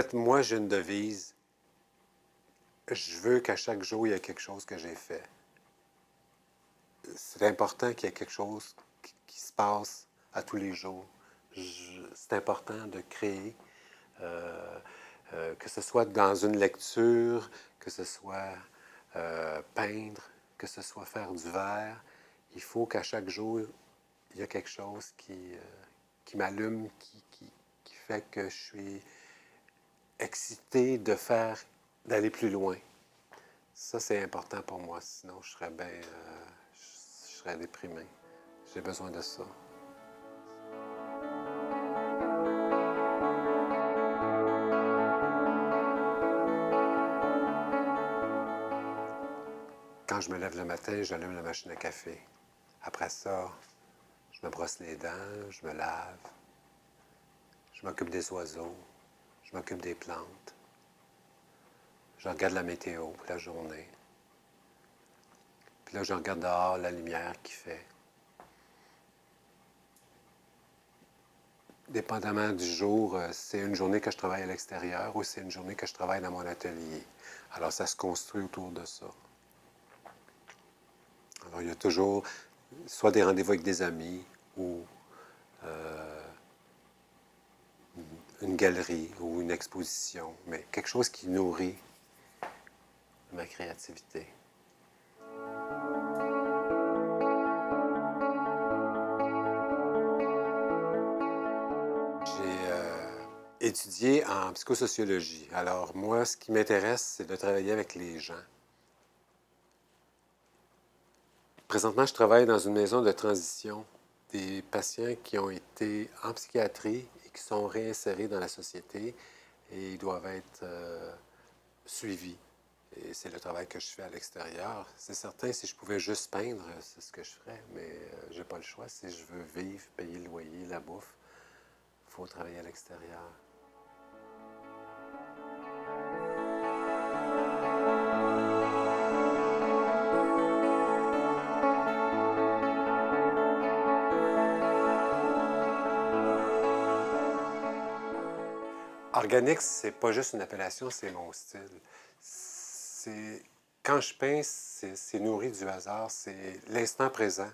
fait, moi, j'ai une devise. Je veux qu'à chaque jour, il y ait quelque chose que j'ai fait. C'est important qu'il y ait quelque chose qui se passe à tous les jours. C'est important de créer, que ce soit dans une lecture, que ce soit peindre, que ce soit faire du verre. Il faut qu'à chaque jour, il y a quelque chose qui m'allume, qui fait que je suis excité de faire, d'aller plus loin. Ça, c'est important pour moi, sinon je serais je serais déprimé. J'ai besoin de ça. Quand je me lève le matin, j'allume la machine à café. Après ça, je me brosse les dents, je me lave, je m'occupe des oiseaux, je m'occupe des plantes, je regarde la météo pour la journée. Puis là, je regarde dehors la lumière qu'il fait. Dépendamment du jour, c'est une journée que je travaille à l'extérieur ou c'est une journée que je travaille dans mon atelier. Alors, ça se construit autour de ça. Alors, il y a toujours soit des rendez-vous avec des amis ou une galerie ou une exposition, mais quelque chose qui nourrit ma créativité. J'ai étudié en psychosociologie. Alors, moi, ce qui m'intéresse, c'est de travailler avec les gens. Présentement, je travaille dans une maison de transition. Des patients qui ont été en psychiatrie et qui sont réinsérés dans la société et ils doivent être suivis. Et c'est le travail que je fais à l'extérieur. C'est certain, si je pouvais juste peindre, c'est ce que je ferais, mais j'ai pas le choix. Si je veux vivre, payer le loyer, la bouffe, il faut travailler à l'extérieur. Organique, c'est pas juste une appellation, c'est mon style. C'est quand je peins, c'est nourri du hasard, c'est l'instant présent.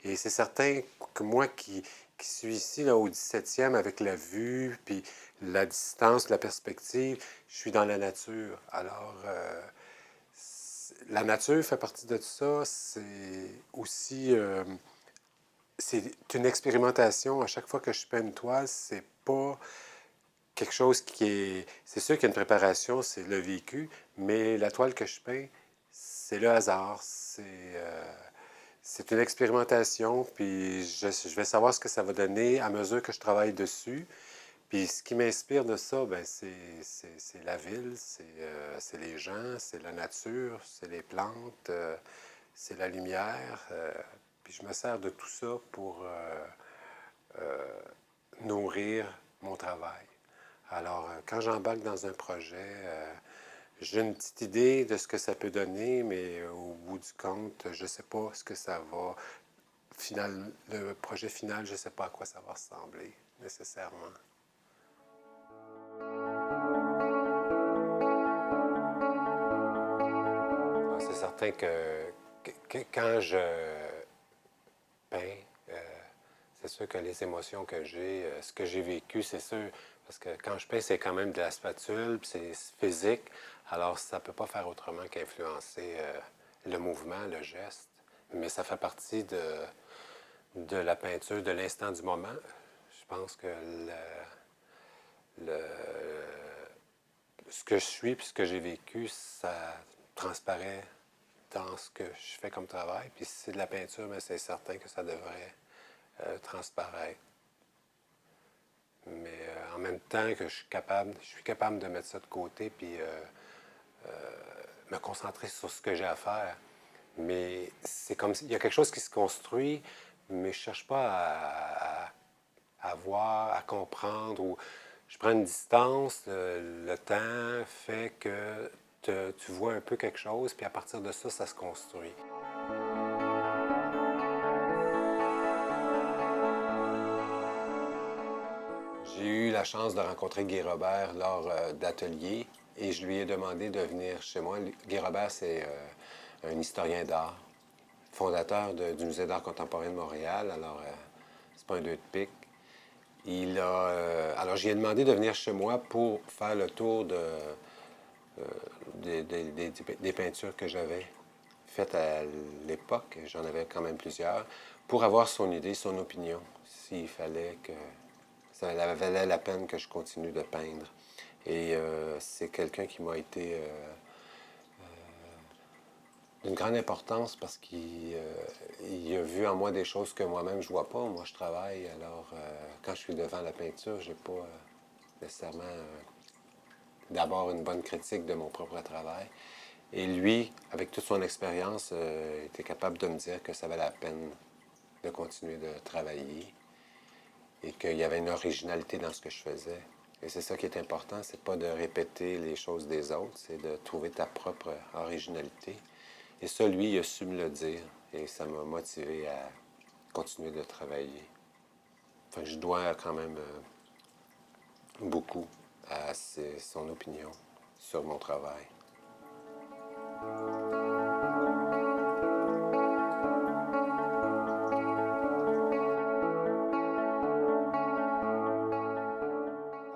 Et c'est certain que moi qui suis ici là, au 17e avec la vue, puis la distance, la perspective, je suis dans la nature. Alors, la nature fait partie de tout ça. C'est aussi c'est une expérimentation. À chaque fois que je peins une toile, c'est pas quelque chose qui est... C'est sûr qu'il y a une préparation, c'est le vécu, mais la toile que je peins, c'est le hasard. C'est une expérimentation, puis je vais savoir ce que ça va donner à mesure que je travaille dessus. Puis ce qui m'inspire de ça, ben, c'est la ville, c'est les gens, c'est la nature, c'est les plantes, c'est la lumière. Puis je me sers de tout ça pour nourrir mon travail. Alors, quand j'embarque dans un projet, j'ai une petite idée de ce que ça peut donner, mais au bout du compte, je ne sais pas ce que ça va. Le projet final, je ne sais pas à quoi ça va ressembler nécessairement. C'est certain que quand je peins, c'est sûr que les émotions que j'ai, ce que j'ai vécu, c'est sûr, parce que quand je peins, c'est quand même de la spatule, puis c'est physique, alors ça ne peut pas faire autrement qu'influencer le mouvement, le geste, mais ça fait partie de la peinture, de l'instant du moment. Je pense que le, ce que je suis puis ce que j'ai vécu, ça transparaît dans ce que je fais comme travail. Puis si c'est de la peinture, mais c'est certain que ça devrait transparaître. Mais en même temps que je suis capable de mettre ça de côté puis me concentrer sur ce que j'ai à faire. Mais c'est comme s'il y a quelque chose qui se construit, mais je ne cherche pas à voir, à comprendre. Ou je prends une distance, le temps fait que tu vois un peu quelque chose, puis à partir de ça, ça se construit. J'ai eu la chance de rencontrer Guy Robert lors d'ateliers et je lui ai demandé de venir chez moi. Guy Robert, c'est un historien d'art, fondateur du Musée d'art contemporain de Montréal. Alors, c'est pas un deux de pique. Alors, j'ai demandé de venir chez moi pour faire le tour des peintures que j'avais faites à l'époque. J'en avais quand même plusieurs, pour avoir son idée, son opinion, s'il fallait que ça valait la peine que je continue de peindre. Et c'est quelqu'un qui m'a été d'une grande importance parce qu'il a vu en moi des choses que moi-même je vois pas. Moi, je travaille, alors quand je suis devant la peinture, j'ai pas nécessairement d'abord une bonne critique de mon propre travail. Et lui, avec toute son expérience, était capable de me dire que ça valait la peine de continuer de travailler et qu'il y avait une originalité dans ce que je faisais. Et c'est ça qui est important, c'est pas de répéter les choses des autres, c'est de trouver ta propre originalité. Et ça, lui, il a su me le dire et ça m'a motivé à continuer de travailler. Enfin, je dois quand même beaucoup à son opinion sur mon travail.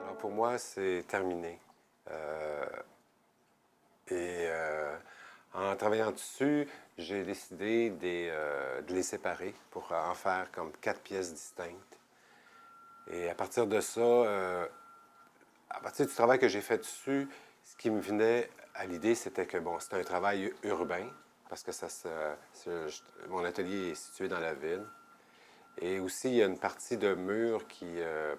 Alors pour moi, c'est terminé. En travaillant dessus, j'ai décidé de les séparer pour en faire comme 4 pièces distinctes. Et à partir de ça, à partir du travail que j'ai fait dessus, ce qui me venait à l'idée, c'était que bon, c'était un travail urbain, parce que mon atelier est situé dans la ville. Et aussi, il y a une partie de mur qui,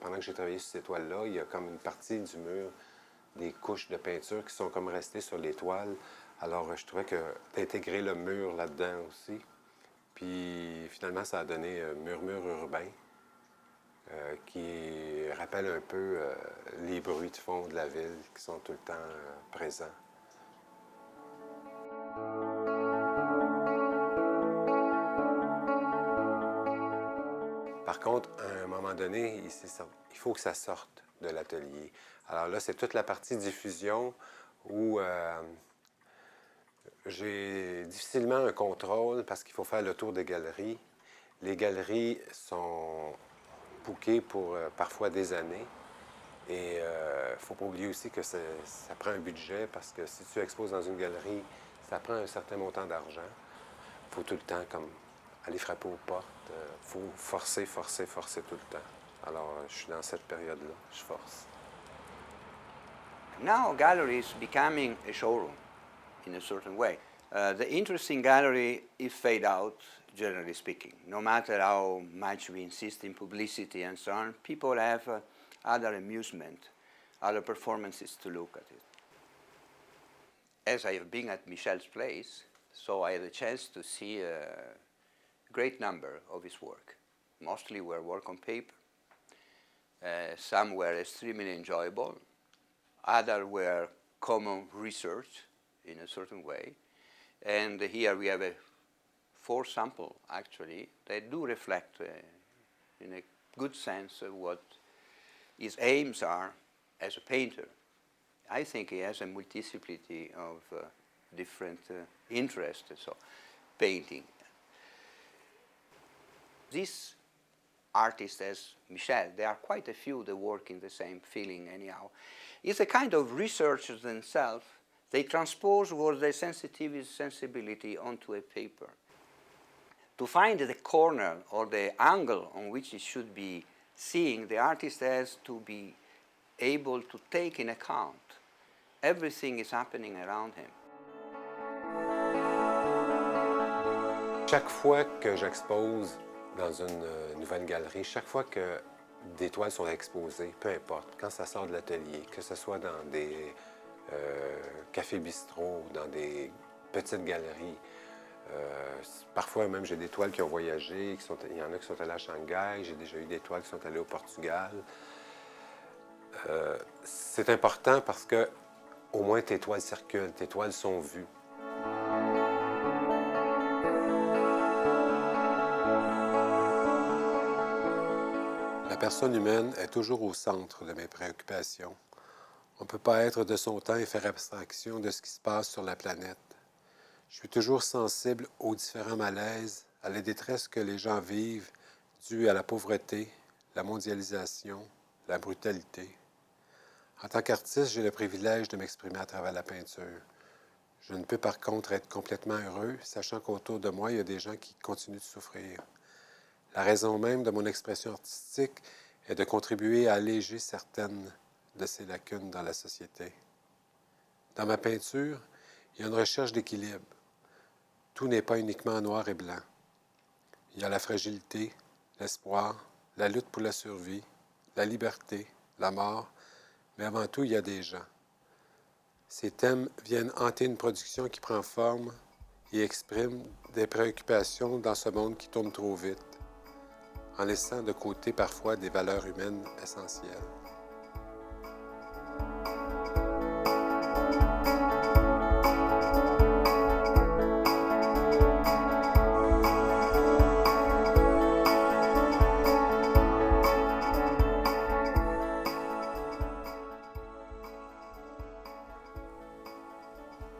pendant que j'ai travaillé sur ces toiles-là, il y a comme une partie du mur, des couches de peinture qui sont comme restées sur les toiles. Alors, je trouvais que d'intégrer le mur là-dedans aussi. Puis, finalement, ça a donné Murmure urbain, qui rappelle un peu les bruits de fond de la ville qui sont tout le temps présents. Par contre, à un moment donné, il faut que ça sorte de l'atelier. Alors là, c'est toute la partie diffusion où j'ai difficilement un contrôle parce qu'il faut faire le tour des galeries. Les galeries sont bookées pour parfois des années. Et il ne faut pas oublier aussi que ça prend un budget parce que si tu exposes dans une galerie, ça prend un certain montant d'argent. Il faut tout le temps comme aller frapper aux portes. Il faut forcer tout le temps. Alors, je suis dans cette période-là. Je force. Now gallery is becoming a showroom in a certain way. The interesting gallery is fade out, generally speaking. No matter how much we insist in publicity and so on, people have other amusement, other performances to look at it. As I have been at Michel's place, so I had a chance to see a great number of his work. Mostly were work on paper. Some were extremely enjoyable. Others were common research in a certain way. And here we have 4 samples, actually, that do reflect in a good sense what his aims are as a painter. I think he has a multiplicity of different interests, so painting. These artists as Michel, there are quite a few that work in the same feeling anyhow. It's a kind of researchers themselves. They transpose what their sensibility onto a paper. To find the corner or the angle on which it should be seeing, the artist has to be able to take in account everything is happening around him. Chaque fois que j'expose dans une nouvelle galerie, chaque fois que des toiles sont exposées, peu importe, quand ça sort de l'atelier, que ce soit dans des cafés-bistrots, dans des petites galeries, parfois même j'ai des toiles qui ont voyagé, il y en a qui sont allées à Shanghai, j'ai déjà eu des toiles qui sont allées au Portugal. C'est important parce que au moins tes toiles circulent, tes toiles sont vues. La personne humaine est toujours au centre de mes préoccupations. On ne peut pas être de son temps et faire abstraction de ce qui se passe sur la planète. Je suis toujours sensible aux différents malaises, à la détresse que les gens vivent due à la pauvreté, la mondialisation, la brutalité. En tant qu'artiste, j'ai le privilège de m'exprimer à travers la peinture. Je ne peux par contre être complètement heureux, sachant qu'autour de moi, il y a des gens qui continuent de souffrir. La raison même de mon expression artistique est de contribuer à alléger certaines de ces lacunes dans la société. Dans ma peinture, il y a une recherche d'équilibre. Tout n'est pas uniquement noir et blanc. Il y a la fragilité, l'espoir, la lutte pour la survie, la liberté, la mort, mais avant tout, il y a des gens. Ces thèmes viennent hanter une production qui prend forme et exprime des préoccupations dans ce monde qui tourne trop vite, en laissant de côté parfois des valeurs humaines essentielles.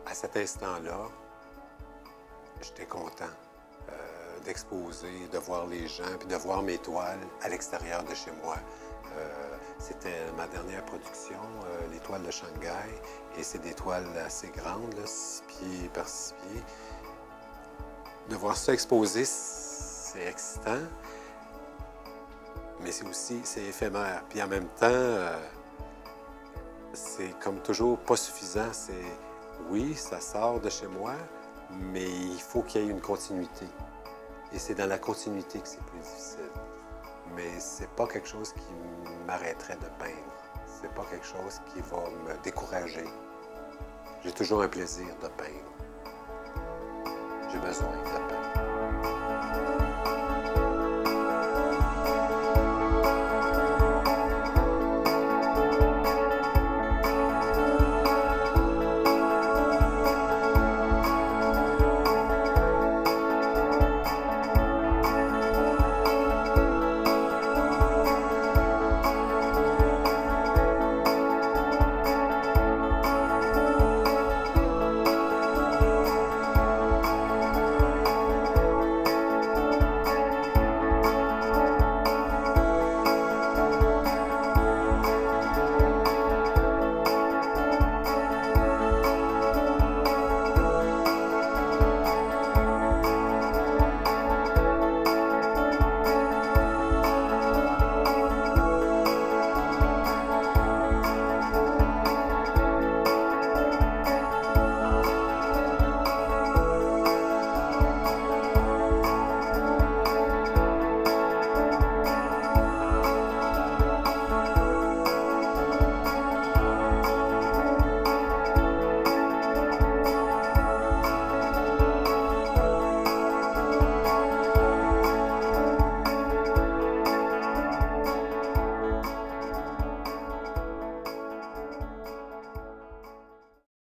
À cet instant-là, j'étais content d'exposer, de voir les gens, puis de voir mes toiles à l'extérieur de chez moi. C'était ma dernière production, les toiles de Shanghai, et c'est des toiles assez grandes, là, 6 pieds par 6 pieds. De voir ça exposé, c'est excitant, mais c'est éphémère. Puis en même temps, c'est comme toujours pas suffisant. Oui, ça sort de chez moi, mais il faut qu'il y ait une continuité. Et c'est dans la continuité que c'est plus difficile. Mais c'est pas quelque chose qui m'arrêterait de peindre. C'est pas quelque chose qui va me décourager. J'ai toujours un plaisir de peindre. J'ai besoin de peindre.